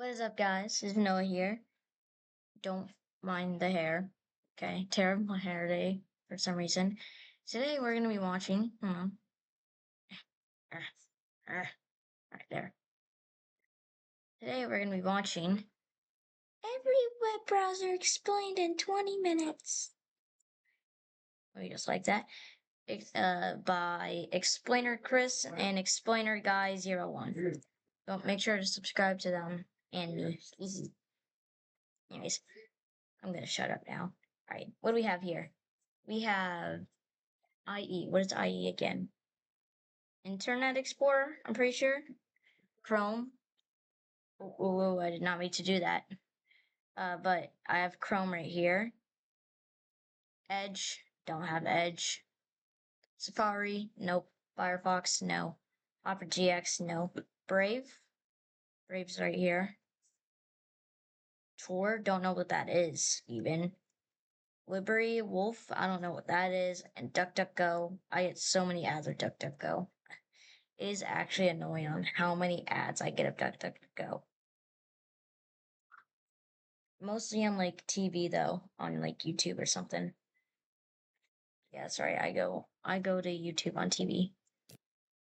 What is up, guys? This is Noah here. Don't mind the hair. Okay, terrible hair day for some reason. Today we're gonna be watching. Right there. Today we're gonna be watching every web browser explained in 20 minutes. Maybe just like that. By Explainer Chris and Explainer Guy 01. Don't make sure to subscribe to them and me. Anyways, I'm gonna shut up now. Alright, what do we have here? We have IE. What is IE again? Internet Explorer, I'm pretty sure. Chrome. Oh, I did not mean to do that. But I have Chrome right here. Edge, don't have Edge. Safari, nope. Firefox, no. Opera GX, no. Brave. Brave's right here. Tor, don't know what that is, even. Liberty, Wolf, I don't know what that is. And DuckDuckGo, I get so many ads of DuckDuckGo. It is actually annoying on how many ads I get of DuckDuckGo. Mostly on like TV though, on like YouTube or something. Yeah, sorry, I go to YouTube on TV.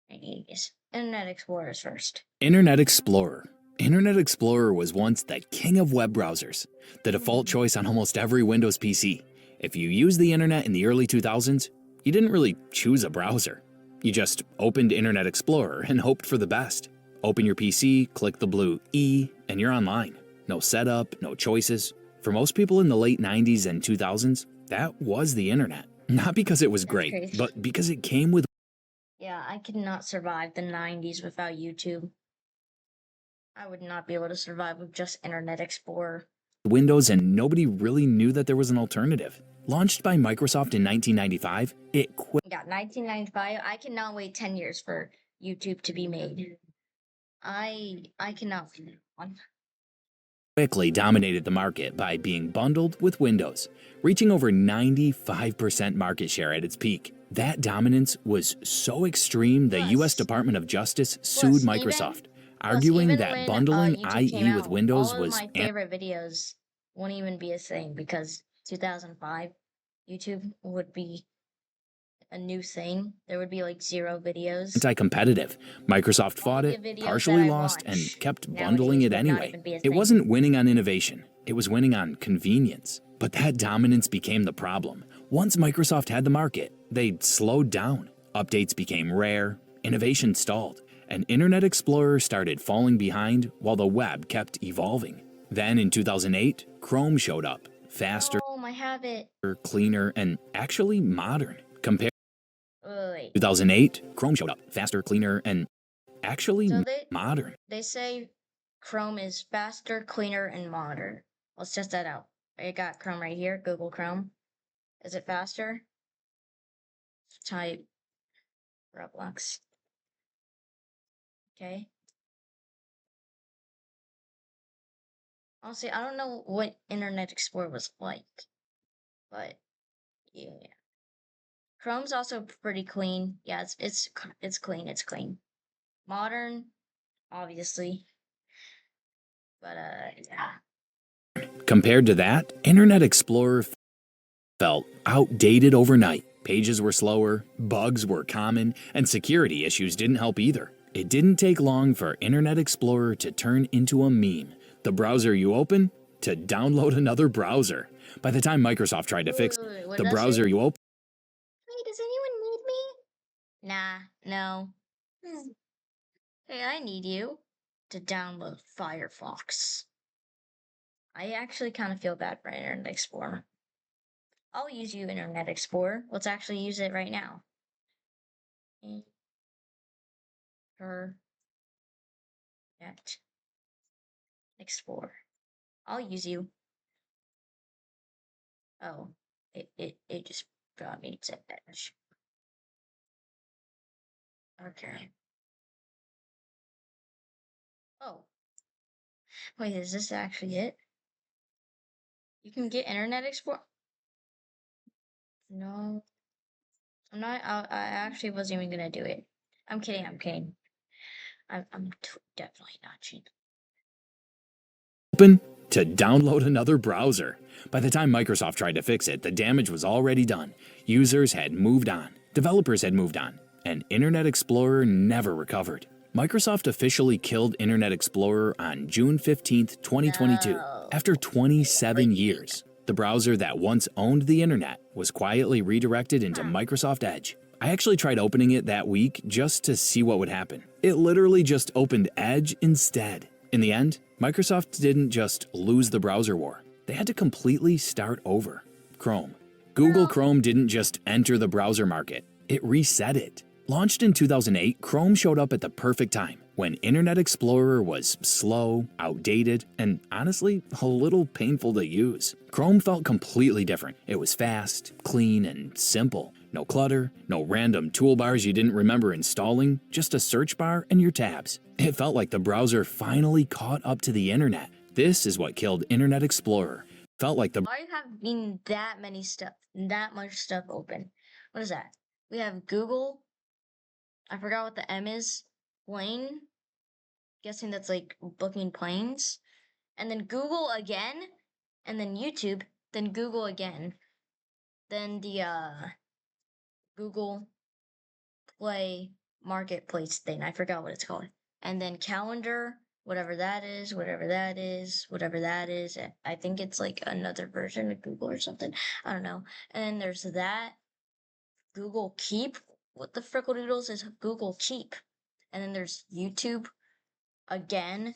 Anyways, Internet Explorer is first. Internet Explorer. Internet Explorer was once the king of web browsers, the default choice on almost every Windows PC. If you used the internet in the early 2000s, you didn't really choose a browser. You just opened Internet Explorer and hoped for the best. Open your PC, click the blue E, and you're online. No setup, no choices. For most people in the late 90s and 2000s, that was the internet. Not because it was great, crazy. but because it came with Yeah, I could not survive the 90s without YouTube. I would not be able to survive with just Internet Explorer. Windows, and nobody really knew that there was an alternative. Launched by Microsoft in 1995, it Yeah, 1995. I cannot wait 10 years for YouTube to be made. I cannot wait one. quickly dominated the market by being bundled with Windows, reaching over 95% market share at its peak. That dominance was so extreme, the US Department of Justice sued Microsoft, arguing even that when, bundling YouTube came IE with out, Windows all of was my favorite videos won't even be a thing because 2005 YouTube would be a new thing. There would be like 0 videos. anti-competitive. Microsoft fought Only it, the videos partially that I lost, and watch kept bundling nowadays it would not anyway. even be a It thing. wasn't winning on innovation, it was winning on convenience. But that dominance became the problem. Once Microsoft had the market, they slowed down. Updates became rare, innovation stalled, and Internet Explorer started falling behind while the web kept evolving. Then in 2008, Chrome showed up, faster, I have it. cleaner, and actually modern. Compared Wait. 2008, Chrome showed up, faster, cleaner, and actually So modern. they say Chrome is faster, cleaner, and modern. Let's test that out. I got Chrome right here, Google Chrome. Is it faster? Type Roblox. Okay. Honestly, I don't know what Internet Explorer was like, but yeah. Chrome's also pretty clean. Yeah, it's clean. It's clean. Modern, obviously, but yeah. Compared to that, Internet Explorer felt outdated overnight. Pages were slower, bugs were common, and security issues didn't help either. It didn't take long for Internet Explorer to turn into a meme. The browser you open to download another browser. By the time Microsoft tried to fix the browser you open, Wait, does anyone need me? Nah, no. Hey, I need you to download Firefox. I actually kind of feel bad for Internet Explorer. I'll use you, Internet Explorer. Let's actually use it right now. Internet Explorer. I'll use you. Oh, it just brought me to Edge. Okay. Oh. Wait, is this actually it? You can get Internet Explorer? No. I'm not, I actually wasn't even gonna do it. I'm kidding, I'm kidding. I'm definitely not cheating. open to download another browser. By the time Microsoft tried to fix it, the damage was already done. Users had moved on, developers had moved on, and Internet Explorer never recovered. Microsoft officially killed Internet Explorer on June 15, 2022, No. after 27 Wait. years. The browser that once owned the internet was quietly redirected into Microsoft Edge. I actually tried opening it that week just to see what would happen. It literally just opened Edge instead. In the end, Microsoft didn't just lose the browser war. They had to completely start over. Chrome. Google Chrome didn't just enter the browser market, it reset it. Launched in 2008, Chrome showed up at the perfect time, when Internet Explorer was slow, outdated, and honestly, a little painful to use. Chrome felt completely different. It was fast, clean, and simple. No clutter, no random toolbars you didn't remember installing, just a search bar and your tabs. It felt like the browser finally caught up to the internet. This is what killed Internet Explorer. Felt like the Why have been that much stuff open? What is that? We have Google. I forgot what the M is. Plane. Guessing that's like booking planes. And then Google again. And then YouTube. Then Google again. Then the Google Play Marketplace thing. I forgot what it's called. And then calendar, whatever that is, whatever that is, whatever that is. I think it's like another version of Google or something. I don't know. And then there's that. Google Keep. What the frickle doodles is Google Keep? And then there's YouTube again.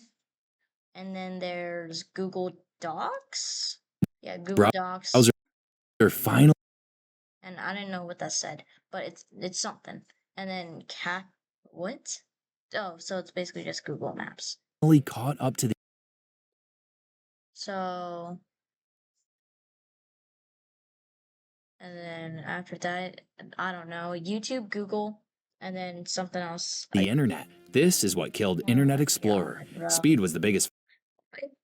And then there's Google Docs. Yeah, Google Docs. browser finally And I didn't know what that said, but it's something. And then what? Oh, so it's basically just Google Maps. caught up to the So, and then after that, I don't know, YouTube, Google, and then something else. internet. This is what killed Oh Internet my Explorer. God, bro. Speed was the biggest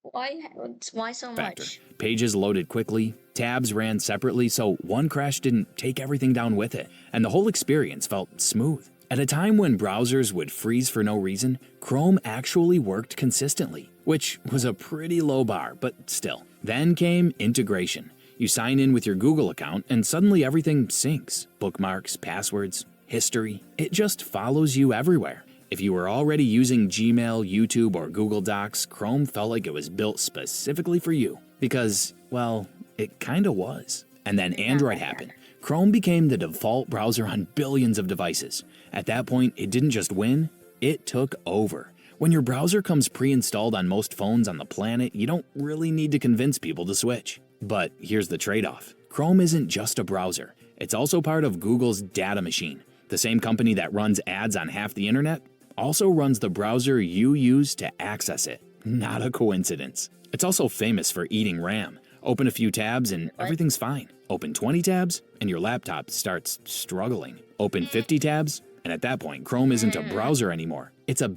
Why so factor. much? Pages loaded quickly, tabs ran separately, so one crash didn't take everything down with it, and the whole experience felt smooth. At a time when browsers would freeze for no reason, Chrome actually worked consistently, which was a pretty low bar, but still. Then came integration. You sign in with your Google account, and suddenly everything syncs. Bookmarks, passwords, history. It just follows you everywhere. If you were already using Gmail, YouTube, or Google Docs, Chrome felt like it was built specifically for you. Because, well, it kinda was. And then Android happened. Chrome became the default browser on billions of devices. At that point, it didn't just win, it took over. When your browser comes pre-installed on most phones on the planet, you don't really need to convince people to switch. But here's the trade-off. Chrome isn't just a browser. It's also part of Google's data machine. The same company that runs ads on half the internet also runs the browser you use to access it. Not a coincidence. It's also famous for eating RAM. Open a few tabs and everything's fine. Open 20 tabs and your laptop starts struggling. Open 50 tabs and at that point, Chrome isn't a browser anymore. It's a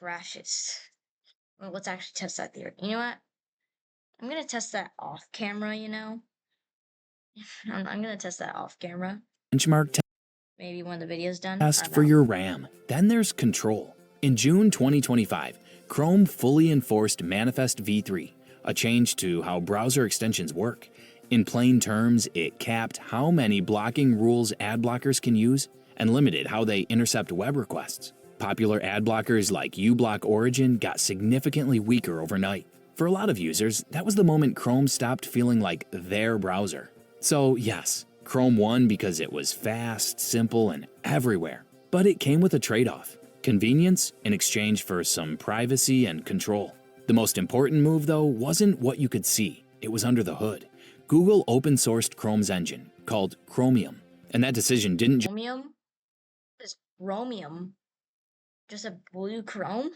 Crashes. Well, let's actually test that theory. You know what? I'm gonna test that off camera, you know? I'm gonna test that off camera. benchmark Maybe when the video's done. test for your RAM. Then there's control. In June 2025, Chrome fully enforced Manifest v3, a change to how browser extensions work. In plain terms, it capped how many blocking rules ad blockers can use and limited how they intercept web requests. Popular ad blockers like uBlock Origin got significantly weaker overnight. For a lot of users, that was the moment Chrome stopped feeling like their browser. So yes, Chrome won because it was fast, simple, and everywhere. But it came with a trade-off: convenience in exchange for some privacy and control. The most important move, though, wasn't what you could see. It was under the hood. Google open-sourced Chrome's engine, called Chromium. And that decision didn't Chromium? What is Chromium? Just a blue Chrome?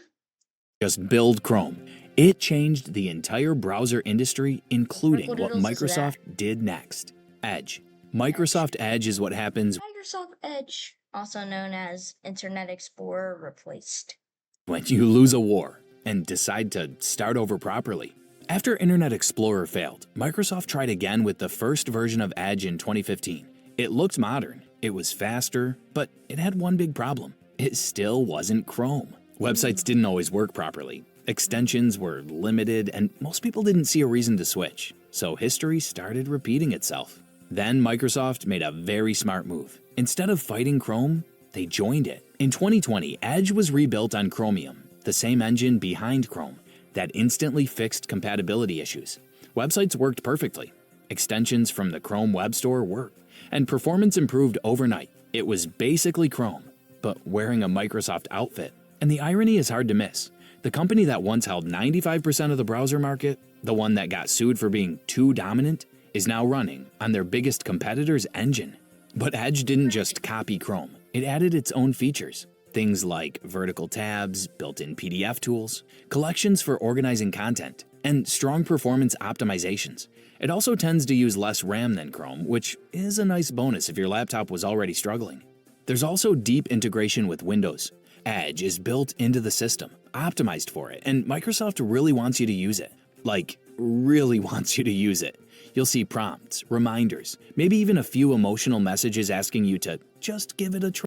just build Chrome. It changed the entire browser industry, including what Microsoft did next. Edge. Microsoft Edge is what happens Microsoft Edge, also known as Internet Explorer replaced. when you lose a war and decide to start over properly. After Internet Explorer failed, Microsoft tried again with the first version of Edge in 2015. It looked modern, it was faster, but it had one big problem. It still wasn't Chrome. Websites didn't always work properly. Extensions were limited, and most people didn't see a reason to switch, so history started repeating itself. Then Microsoft made a very smart move. Instead of fighting Chrome, they joined it. In 2020, Edge was rebuilt on Chromium, the same engine behind Chrome, that instantly fixed compatibility issues. Websites worked perfectly. Extensions from the Chrome Web Store worked, and performance improved overnight. It was basically Chrome, but wearing a Microsoft outfit. And the irony is hard to miss. The company that once held 95% of the browser market, the one that got sued for being too dominant, is now running on their biggest competitor's engine. But Edge didn't just copy Chrome, it added its own features. Things like vertical tabs, built-in PDF tools, collections for organizing content, and strong performance optimizations. It also tends to use less RAM than Chrome, which is a nice bonus if your laptop was already struggling. There's also deep integration with Windows. Edge is built into the system, optimized for it, and Microsoft really wants you to use it. Like, really wants you to use it. You'll see prompts, reminders, maybe even a few emotional messages asking you to just give it a try.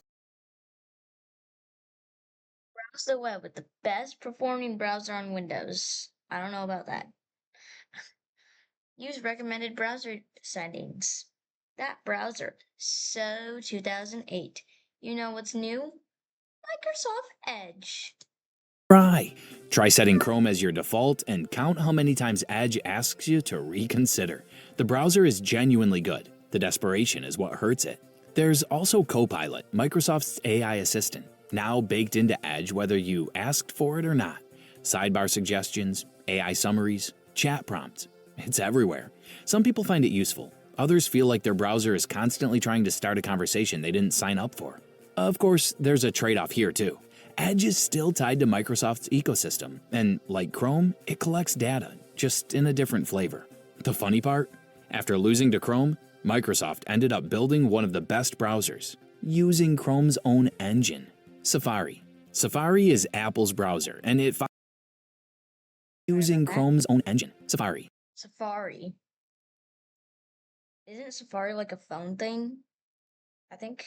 Browse the web with the best performing browser on Windows. I don't know about that. Use recommended browser settings. That browser, so 2008. You know what's new? Microsoft Edge. Try setting Chrome as your default and count how many times Edge asks you to reconsider. The browser is genuinely good. The desperation is what hurts it. There's also Copilot, Microsoft's AI assistant, now baked into Edge whether you asked for it or not. Sidebar suggestions, AI summaries, chat prompts. It's everywhere. Some people find it useful. Others feel like their browser is constantly trying to start a conversation they didn't sign up for. Of course, there's a trade-off here too. Edge is still tied to Microsoft's ecosystem, and like Chrome, it collects data, just in a different flavor. The funny part? After losing to Chrome, Microsoft ended up building one of the best browsers, using Chrome's own engine, Safari. Safari is Apple's browser, and it using Chrome's own engine, Safari. Safari. Isn't Safari like a phone thing? I think.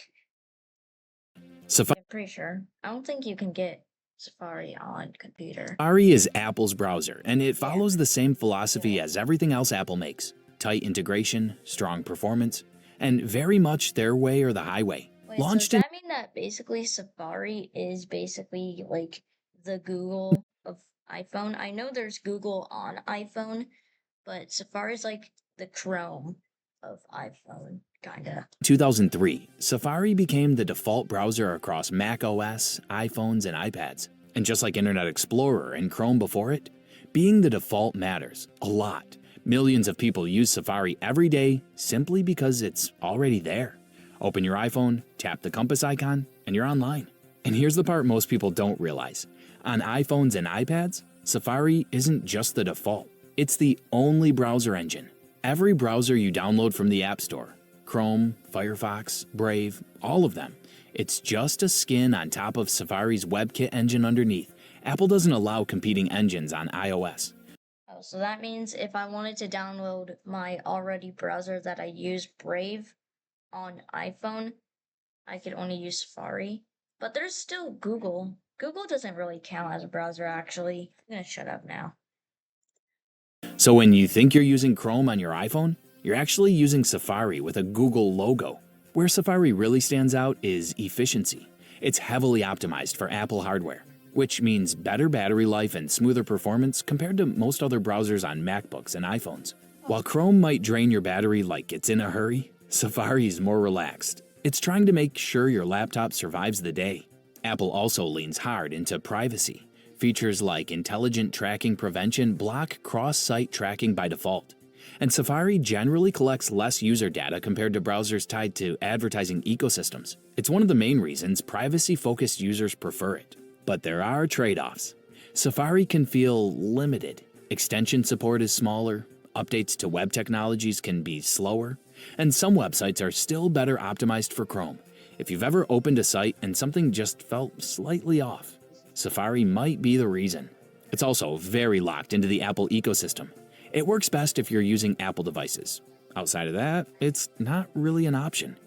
Safari I'm pretty sure. I don't think you can get Safari on computer. Safari is Apple's browser, and it follows the same philosophy as everything else Apple makes. Tight integration, strong performance, and very much their way or the highway. Wait, so does that mean that basically Safari is basically like the Google of iPhone? I know there's Google on iPhone, but Safari is like the Chrome of iPhone, kinda. 2003, Safari became the default browser across Mac OS, iPhones, and iPads. And just like Internet Explorer and Chrome before it, being the default matters a lot. Millions of people use Safari every day simply because it's already there. Open your iPhone, tap the compass icon, and you're online. And here's the part most people don't realize. On iPhones and iPads, Safari isn't just the default. It's the only browser engine. Every browser you download from the App Store, Chrome, Firefox, Brave, all of them, it's just a skin on top of Safari's WebKit engine underneath. Apple doesn't allow competing engines on iOS. Oh, so that means if I wanted to download my already browser that I use, Brave, on iPhone, I could only use Safari. But there's still Google. Google doesn't really count as a browser, actually. I'm gonna shut up now. So when you think you're using Chrome on your iPhone, you're actually using Safari with a Google logo. Where Safari really stands out is efficiency. It's heavily optimized for Apple hardware, which means better battery life and smoother performance compared to most other browsers on MacBooks and iPhones. While Chrome might drain your battery like it's in a hurry, Safari is more relaxed. It's trying to make sure your laptop survives the day. Apple also leans hard into privacy. Features like intelligent tracking prevention block cross-site tracking by default. And Safari generally collects less user data compared to browsers tied to advertising ecosystems. It's one of the main reasons privacy-focused users prefer it. But there are trade-offs. Safari can feel limited. Extension support is smaller, updates to web technologies can be slower, and some websites are still better optimized for Chrome. If you've ever opened a site and something just felt slightly off, Safari might be the reason. It's also very locked into the Apple ecosystem. It works best if you're using Apple devices. Outside of that, it's not really an option.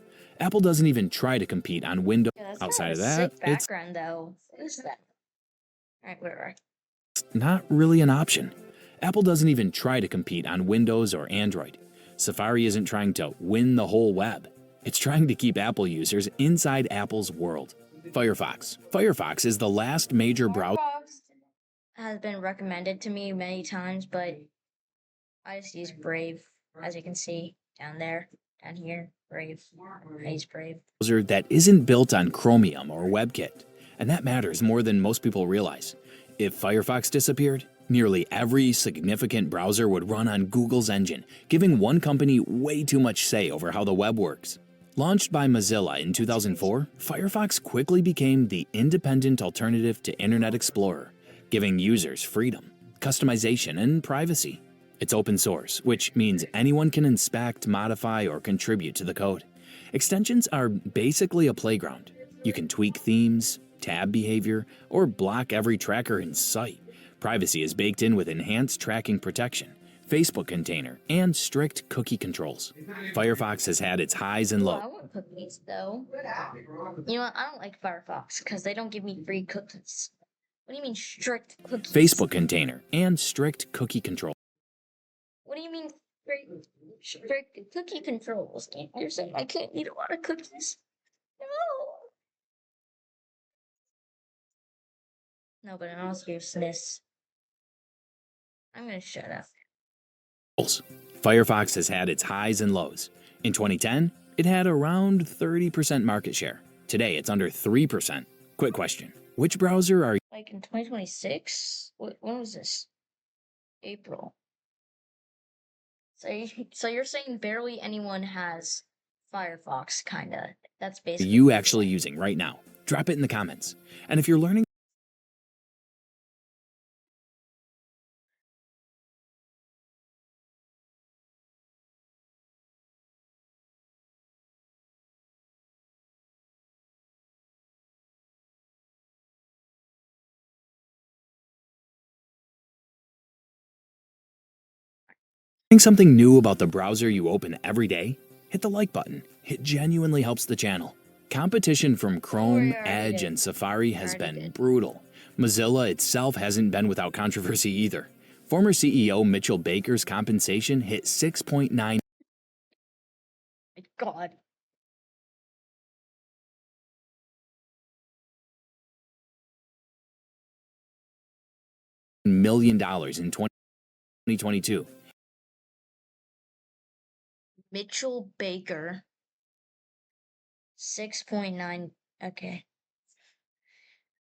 Apple doesn't even try to compete on Windows. Yeah, that's Outside kind of of a that, sick it's background, though. What is that? All right, whatever. not really an option. Apple doesn't even try to compete on Windows or Android. Safari isn't trying to win the whole web. It's trying to keep Apple users inside Apple's world. Firefox. Firefox is the last major browser Firefox has been recommended to me many times, but I just use Brave, as you can see down there, down here. Brave. I use Brave. that isn't built on Chromium or WebKit, and that matters more than most people realize. If Firefox disappeared, nearly every significant browser would run on Google's engine, giving one company way too much say over how the web works. Launched by Mozilla in 2004, Firefox quickly became the independent alternative to Internet Explorer, giving users freedom, customization, and privacy. It's open source, which means anyone can inspect, modify, or contribute to the code. Extensions are basically a playground. You can tweak themes, tab behavior, or block every tracker in sight. Privacy is baked in with enhanced tracking protection, Facebook container, and strict cookie controls. Firefox has had its highs and lows. I want cookies, though. You know what? I don't like Firefox because they don't give me free cookies. What do you mean strict cookies? Facebook container and strict cookie control. What do you mean strict cookie controls? You're saying I can't eat a lot of cookies? No, but in all seriousness, I'm gonna shut up. Firefox has had its highs and lows. In 2010, it had around 30% market share. Today, it's under 3%. Quick question. Which browser are Like in 2026? When was this? April. So you're saying barely anyone has Firefox, kinda. That's basically you actually using right now? Drop it in the comments. And if you're learning something new about the browser you open every day, hit the like button. It genuinely helps the channel. Competition from Chrome, Edge, and Safari has been brutal. Mozilla itself hasn't been without controversy either. Former CEO Mitchell Baker's compensation hit $6.9 My God. million in 2022. Mitchell Baker. 6.9. Okay.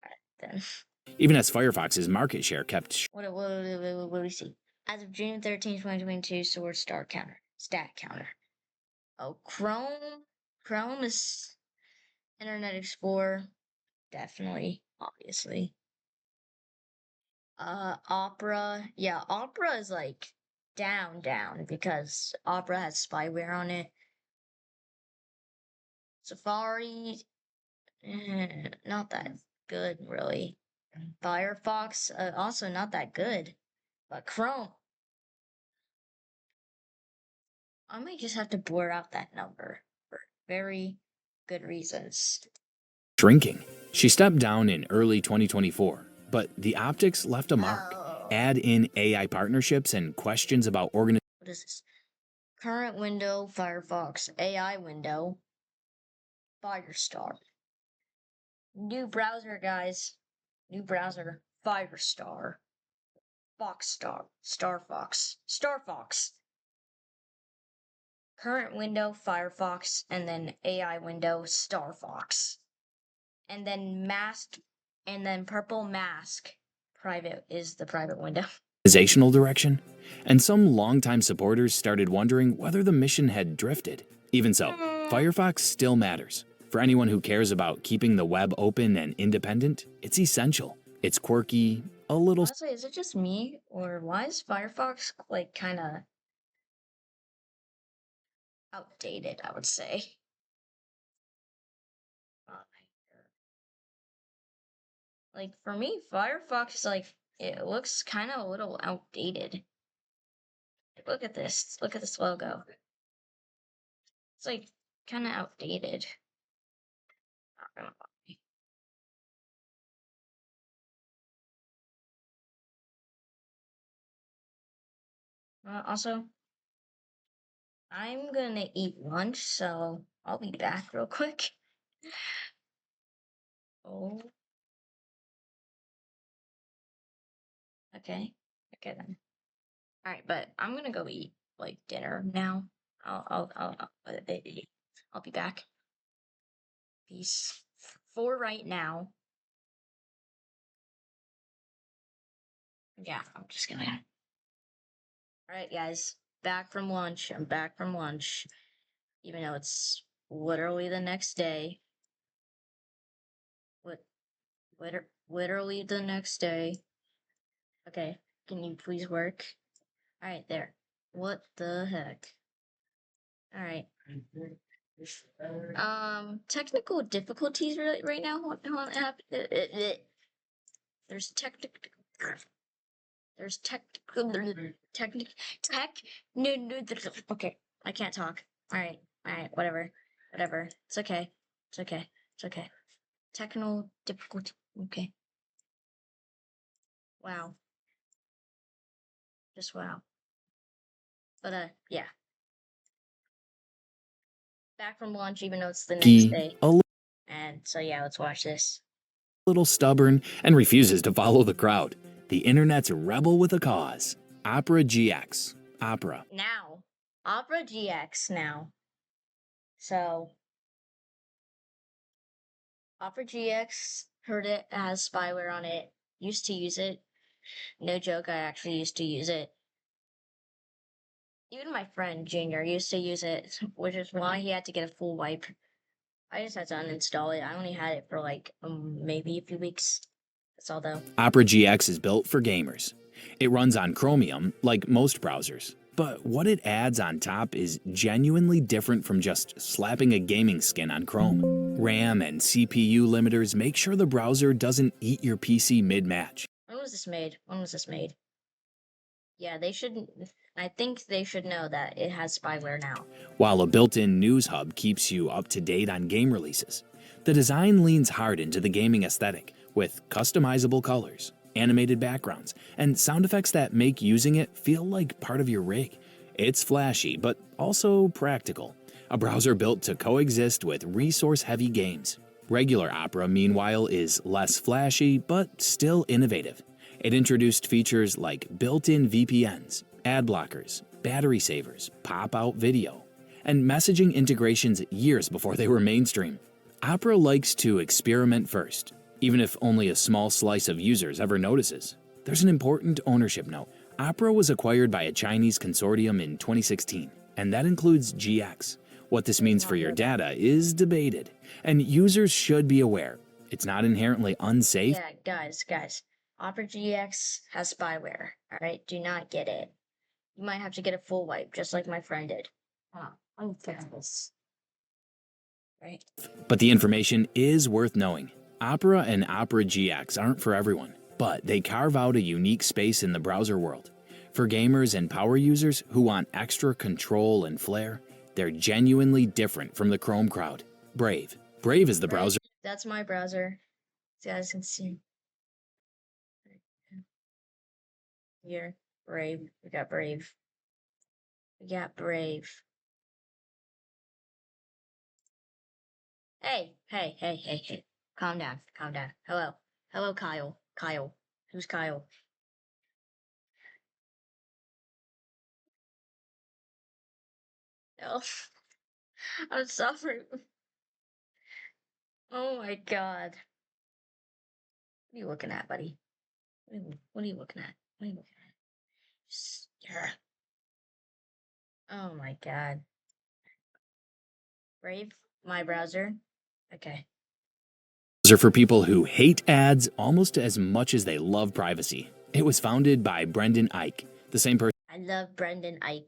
Alright, then. Even as Firefox's market share kept What do we see? As of June 13, 2022, source stat counter. Oh, Chrome is Internet Explorer. Definitely, obviously. Opera. Yeah, Opera is like down because Opera has spyware on it. Safari, not that good, really. Firefox, also not that good. But Chrome, I might just have to blur out that number for very good reasons. shrinking. She stepped down in early 2024, but the optics left a mark. Add in AI partnerships and questions about organization. What is this? Current window, Firefox, AI window, Firestar. New browser, guys. New browser, Firestar. Foxstar. Starfox. Starfox. Current window, Firefox, and then AI window, Starfox. And then masked, and then purple mask. Private is the private window. Organizational direction, and some longtime supporters started wondering whether the mission had drifted. Even so, Firefox still matters. For anyone who cares about keeping the web open and independent, it's essential. It's quirky, a little. Honestly, is it just me, or why is Firefox like kind of outdated? I would say. Like for me, Firefox like it looks kind of a little outdated. Look at this. Look at this logo. It's like kind of outdated. Not gonna lie. Also, I'm gonna eat lunch, so I'll be back real quick. Oh, okay. Okay then. All right, but I'm gonna go eat like dinner now. I'll be back. Peace. For right now. Yeah, I'm just gonna. All right, guys. Back from lunch. I'm back from lunch. Even though it's literally the next day. What? Literally the next day. Okay, can you please work? All right, there. What the heck? All right. Technical difficulties right now. What happened? There's technical. There's technic tech. No. Okay, I can't talk. All right, whatever. It's okay. It's okay. It's okay. Technical difficulty. Okay. Wow. Just wow. But yeah. Back from lunch, even though it's the next day. A And so yeah, let's watch this. little stubborn and refuses to follow the crowd. The internet's rebel with a cause. Opera GX. Opera. Now, Opera GX now. So, Opera GX heard it has spyware on it. Used to use it. No joke, I actually used to use it. Even my friend Junior used to use it, which is why he had to get a full wipe. I just had to uninstall it. I only had it for like maybe a few weeks. That's all though. Opera GX is built for gamers. It runs on Chromium, like most browsers. But what it adds on top is genuinely different from just slapping a gaming skin on Chrome. RAM and CPU limiters make sure the browser doesn't eat your PC mid-match. When was this made? When was this made? Yeah, they shouldn't. I think they should know that it has spyware now. While a built-in news hub keeps you up to date on game releases, the design leans hard into the gaming aesthetic with customizable colors, animated backgrounds, and sound effects that make using it feel like part of your rig. It's flashy, but also practical. A browser built to coexist with resource-heavy games. Regular Opera, meanwhile, is less flashy, but still innovative. It introduced features like built-in VPNs, ad blockers, battery savers, pop-out video, and messaging integrations years before they were mainstream. Opera likes to experiment first, even if only a small slice of users ever notices. There's an important ownership note. Opera was acquired by a Chinese consortium in 2016, and that includes GX. What this means for your data is debated, and users should be aware. It's not inherently unsafe. Yeah, guys. Opera GX has spyware. All right, do not get it. You might have to get a full wipe, just like my friend did. Let me fix this. Right. But the information is worth knowing. Opera and Opera GX aren't for everyone, but they carve out a unique space in the browser world. For gamers and power users who want extra control and flair, they're genuinely different from the Chrome crowd. Brave. Brave is the browser. That's my browser. So you guys can see. Here, Brave. We got Brave. We got Brave. Hey. Calm down. Hello, Kyle. Who's Kyle? Oh, I'm suffering. Oh my god. What are you looking at, buddy? What are you looking at? What are you looking at? Yeah. Oh my god. Brave? My browser? Okay. For people who hate ads almost as much as they love privacy. It was founded by Brendan Eich, the same person I love Brendan Eich.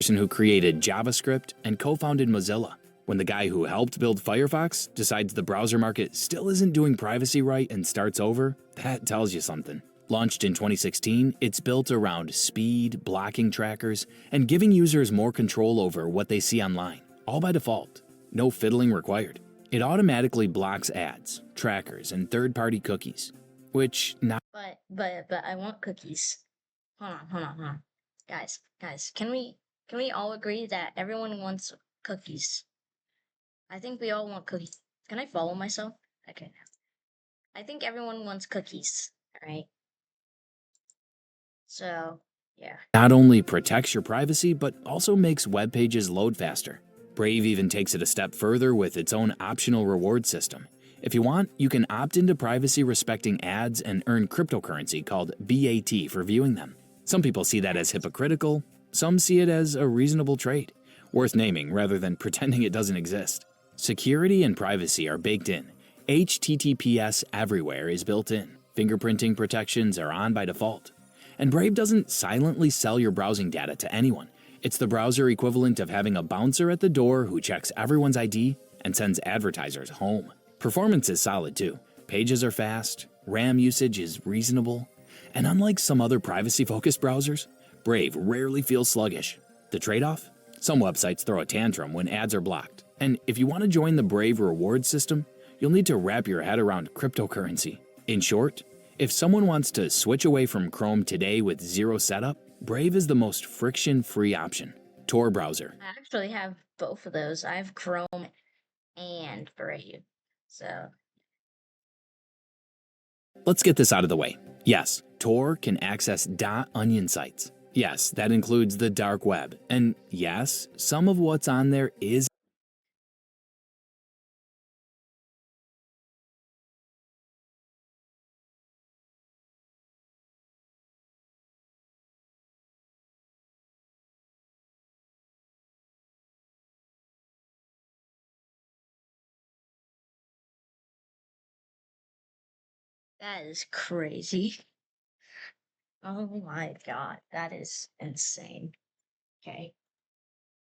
who created JavaScript and co-founded Mozilla. When the guy who helped build Firefox decides the browser market still isn't doing privacy right and starts over, that tells you something. Launched in 2016, it's built around speed, blocking trackers, and giving users more control over what they see online, all by default. No fiddling required. It automatically blocks ads, trackers, and third-party cookies, which now But I want cookies. hold on. Guys, can we all agree that everyone wants cookies? I think we all want cookies. Can I follow myself? Okay. I think everyone wants cookies. All right. So, yeah. Not only protects your privacy, but also makes web pages load faster. Brave even takes it a step further with its own optional reward system. If you want, you can opt into privacy-respecting ads and earn cryptocurrency called BAT for viewing them. Some people see that as hypocritical, some see it as a reasonable trade, worth naming rather than pretending it doesn't exist. Security and privacy are baked in. HTTPS everywhere is built in. Fingerprinting protections are on by default. And Brave doesn't silently sell your browsing data to anyone. It's the browser equivalent of having a bouncer at the door who checks everyone's ID and sends advertisers home. Performance is solid too. Pages are fast, RAM usage is reasonable, and unlike some other privacy-focused browsers, Brave rarely feels sluggish. The trade-off? Some websites throw a tantrum when ads are blocked. And if you want to join the Brave reward system, you'll need to wrap your head around cryptocurrency. In short, if someone wants to switch away from Chrome today with zero setup, Brave is the most friction-free option. Tor browser. I actually have both of those. I have Chrome and Brave. So, Let's get this out of the way. Yes, Tor can access .onion sites. Yes, that includes the dark web. And yes, some of what's on there is that is crazy. Oh my god, that is insane. Okay.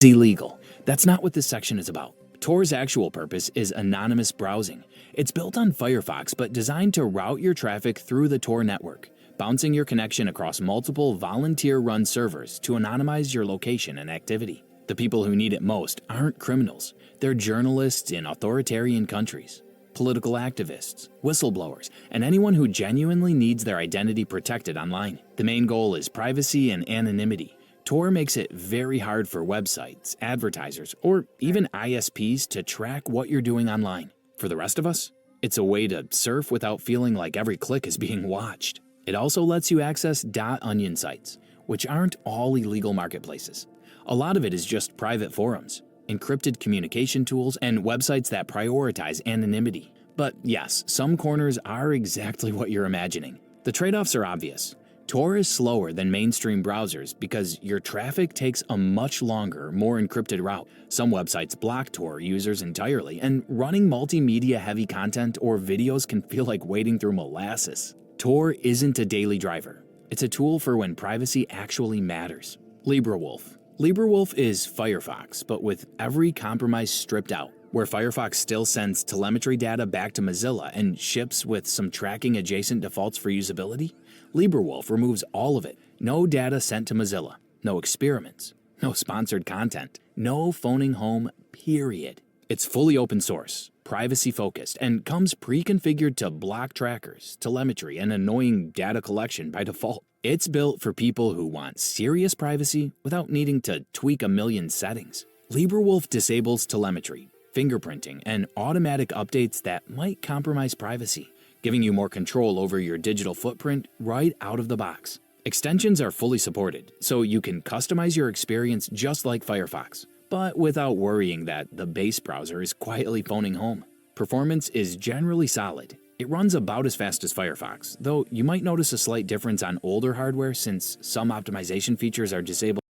illegal. That's not what this section is about. Tor's actual purpose is anonymous browsing. It's built on Firefox but designed to route your traffic through the Tor network, bouncing your connection across multiple volunteer-run servers to anonymize your location and activity. The people who need it most aren't criminals. They're journalists in authoritarian countries, political activists, whistleblowers, and anyone who genuinely needs their identity protected online. The main goal is privacy and anonymity. Tor makes it very hard for websites, advertisers, or even ISPs to track what you're doing online. For the rest of us, it's a way to surf without feeling like every click is being watched. It also lets you access .onion sites, which aren't all illegal marketplaces. A lot of it is just private forums, encrypted communication tools, and websites that prioritize anonymity. But yes, some corners are exactly what you're imagining. The trade-offs are obvious. Tor is slower than mainstream browsers because your traffic takes a much longer, more encrypted route. Some websites block Tor users entirely, and running multimedia-heavy content or videos can feel like wading through molasses. Tor isn't a daily driver. It's a tool for when privacy actually matters. LibreWolf. LibreWolf is Firefox, but with every compromise stripped out. Where Firefox still sends telemetry data back to Mozilla and ships with some tracking adjacent defaults for usability, LibreWolf removes all of it. No data sent to Mozilla, no experiments, no sponsored content, no phoning home, period. It's fully open source, privacy-focused, and comes pre-configured to block trackers, telemetry, and annoying data collection by default. It's built for people who want serious privacy without needing to tweak a million settings. LibreWolf disables telemetry, fingerprinting, and automatic updates that might compromise privacy, giving you more control over your digital footprint right out of the box. Extensions are fully supported, so you can customize your experience just like Firefox, but without worrying that the base browser is quietly phoning home. Performance is generally solid. It runs about as fast as Firefox, though you might notice a slight difference on older hardware since some optimization features are disabled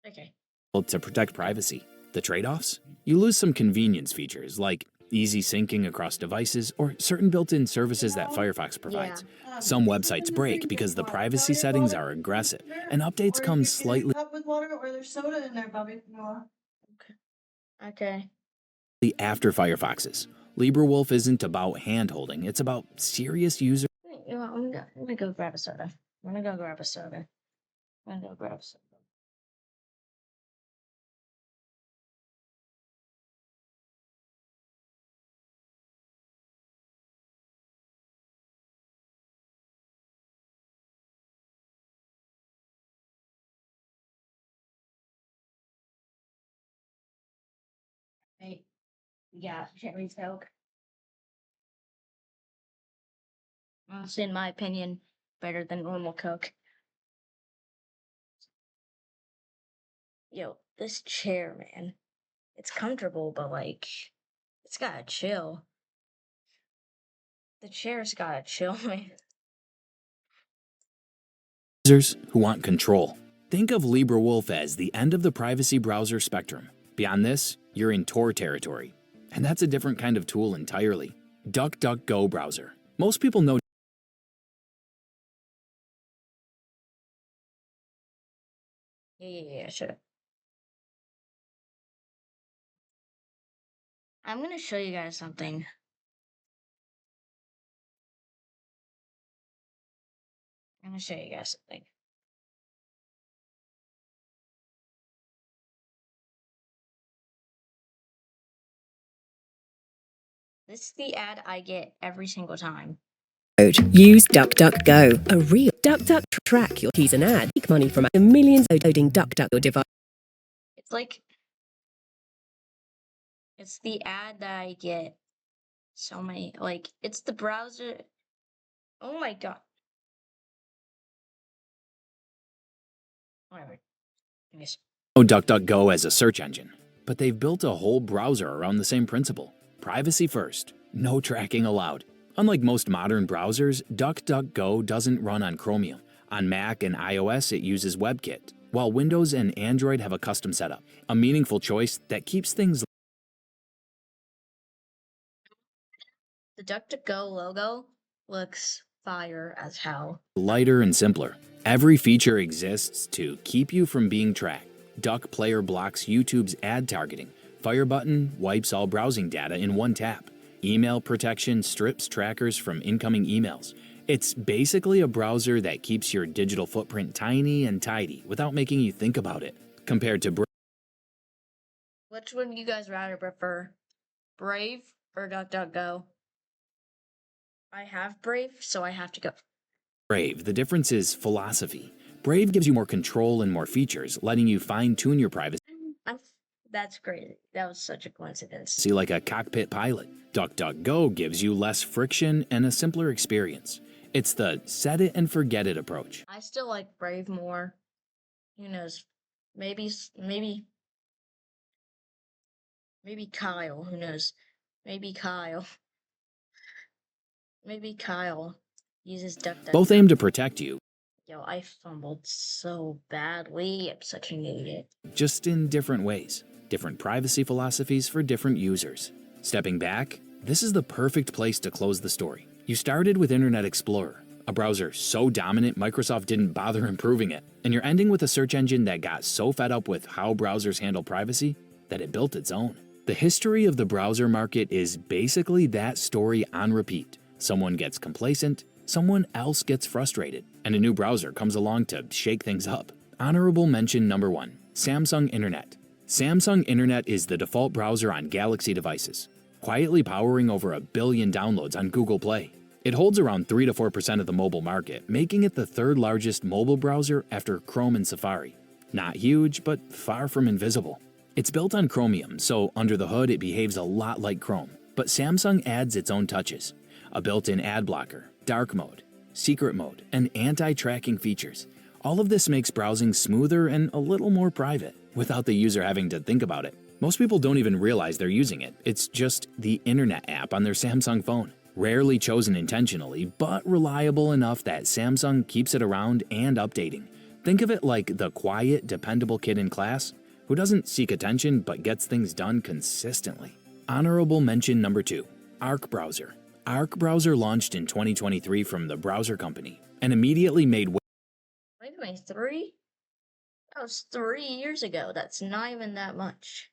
Okay. to protect privacy. The trade-offs? You lose some convenience features like easy syncing across devices or certain built-in services that Firefox provides. Some websites break because the privacy settings are aggressive, and updates come slightly Cup with water or there's soda in there, Bobby. Okay. Okay. after Firefox's. LibreWolf isn't about hand-holding, it's about serious user You know, I'm gonna go grab a soda. I'm gonna go grab a soda. I'm gonna go grab a soda. Yeah, cherry Coke. Honestly, in my opinion, better than normal Coke. Yo, this chair, man. It's comfortable, but like, it's gotta chill. The chair's gotta chill, man. Users who want control. Think of LibreWolf as the end of the privacy browser spectrum. Beyond this, you're in Tor territory. And that's a different kind of tool entirely. DuckDuckGo browser. Most people know. Yeah, sure. I'm gonna show you guys something. I'm gonna show you guys something. This is the ad I get every single time. Use DuckDuckGo, a real DuckDuck track your keys and ad. Make money from the millions loading DuckDuck your device. It's like, it's the ad that I get so many, like, it's the browser. Oh my god. Whatever. Yes. DuckDuckGo as a search engine, but they've built a whole browser around the same principle. Privacy first, no tracking allowed. Unlike most modern browsers, DuckDuckGo doesn't run on Chromium. On Mac and iOS, it uses WebKit, while Windows and Android have a custom setup, a meaningful choice that keeps things. The DuckDuckGo logo looks fire as hell. Lighter and simpler. Every feature exists to keep you from being tracked. Duck Player blocks YouTube's ad targeting. Fire button wipes all browsing data in one tap. Email protection strips trackers from incoming emails. It's basically a browser that keeps your digital footprint tiny and tidy without making you think about it. Compared to Which would you guys rather prefer? Brave or DuckDuckGo? I have Brave, so I have to go. Brave, the difference is philosophy. Brave gives you more control and more features, letting you fine-tune your privacy That's crazy. That was such a coincidence. like a cockpit pilot. DuckDuckGo gives you less friction and a simpler experience. It's the set it and forget it approach. I still like Brave more. Who knows? Maybe Kyle. Who knows? Maybe Kyle. Maybe Kyle uses DuckDuckGo. Both aim to protect you, Yo, I fumbled so badly. I'm such an idiot. just in different ways. Different privacy philosophies for different users. Stepping back, this is the perfect place to close the story. You started with Internet Explorer, a browser so dominant Microsoft didn't bother improving it. And you're ending with a search engine that got so fed up with how browsers handle privacy that it built its own. The history of the browser market is basically that story on repeat. Someone gets complacent, someone else gets frustrated, and a new browser comes along to shake things up. Honorable mention number 1, Samsung Internet. Samsung Internet is the default browser on Galaxy devices, quietly powering over 1 billion downloads on Google Play. It holds around 3 to 4% of the mobile market, making it the third largest mobile browser after Chrome and Safari. Not huge, but far from invisible. It's built on Chromium, so under the hood it behaves a lot like Chrome, but Samsung adds its own touches. A built-in ad blocker, dark mode, secret mode, and anti-tracking features. All of this makes browsing smoother and a little more private, without the user having to think about it. Most people don't even realize they're using it. It's just the internet app on their Samsung phone. Rarely chosen intentionally, but reliable enough that Samsung keeps it around and updating. Think of it like the quiet, dependable kid in class who doesn't seek attention but gets things done consistently. Honorable mention number 2, Arc Browser. Arc Browser launched in 2023 from the browser company and immediately made 2023? That was 3 years ago. That's not even that much.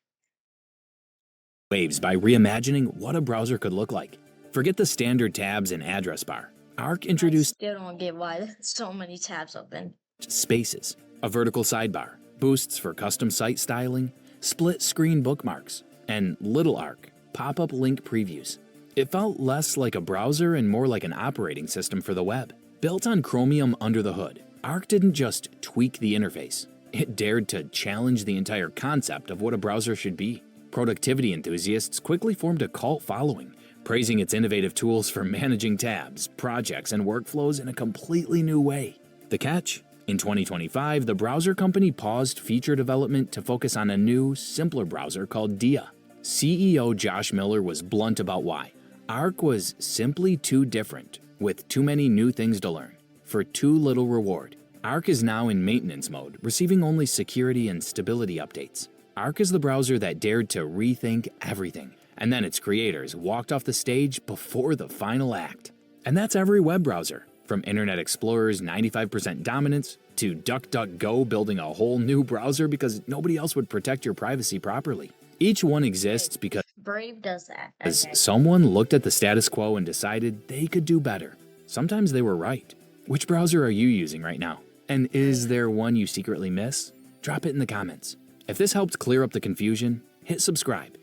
waves by reimagining what a browser could look like. Forget the standard tabs and address bar. Arc introduced I still don't get why there's so many tabs open. spaces, a vertical sidebar, boosts for custom site styling, split screen bookmarks, and Little Arc, pop-up link previews. It felt less like a browser and more like an operating system for the web. Built on Chromium under the hood, Arc didn't just tweak the interface. It dared to challenge the entire concept of what a browser should be. Productivity enthusiasts quickly formed a cult following, praising its innovative tools for managing tabs, projects, and workflows in a completely new way. The catch? In 2025, the browser company paused feature development to focus on a new, simpler browser called Dia. CEO Josh Miller was blunt about why. Arc was simply too different, with too many new things to learn, for too little reward. Arc is now in maintenance mode, receiving only security and stability updates. Arc is the browser that dared to rethink everything, and then its creators walked off the stage before the final act. And that's every web browser, from Internet Explorer's 95% dominance to DuckDuckGo building a whole new browser because nobody else would protect your privacy properly. Each one exists because Brave does that. Okay. someone looked at the status quo and decided they could do better. Sometimes they were right. Which browser are you using right now? And is there one you secretly miss? Drop it in the comments. If this helped clear up the confusion, hit subscribe.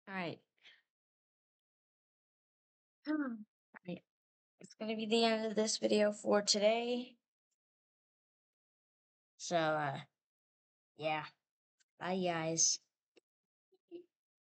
Alright. Alright. It's gonna be the end of this video for today. So, yeah. Bye, guys.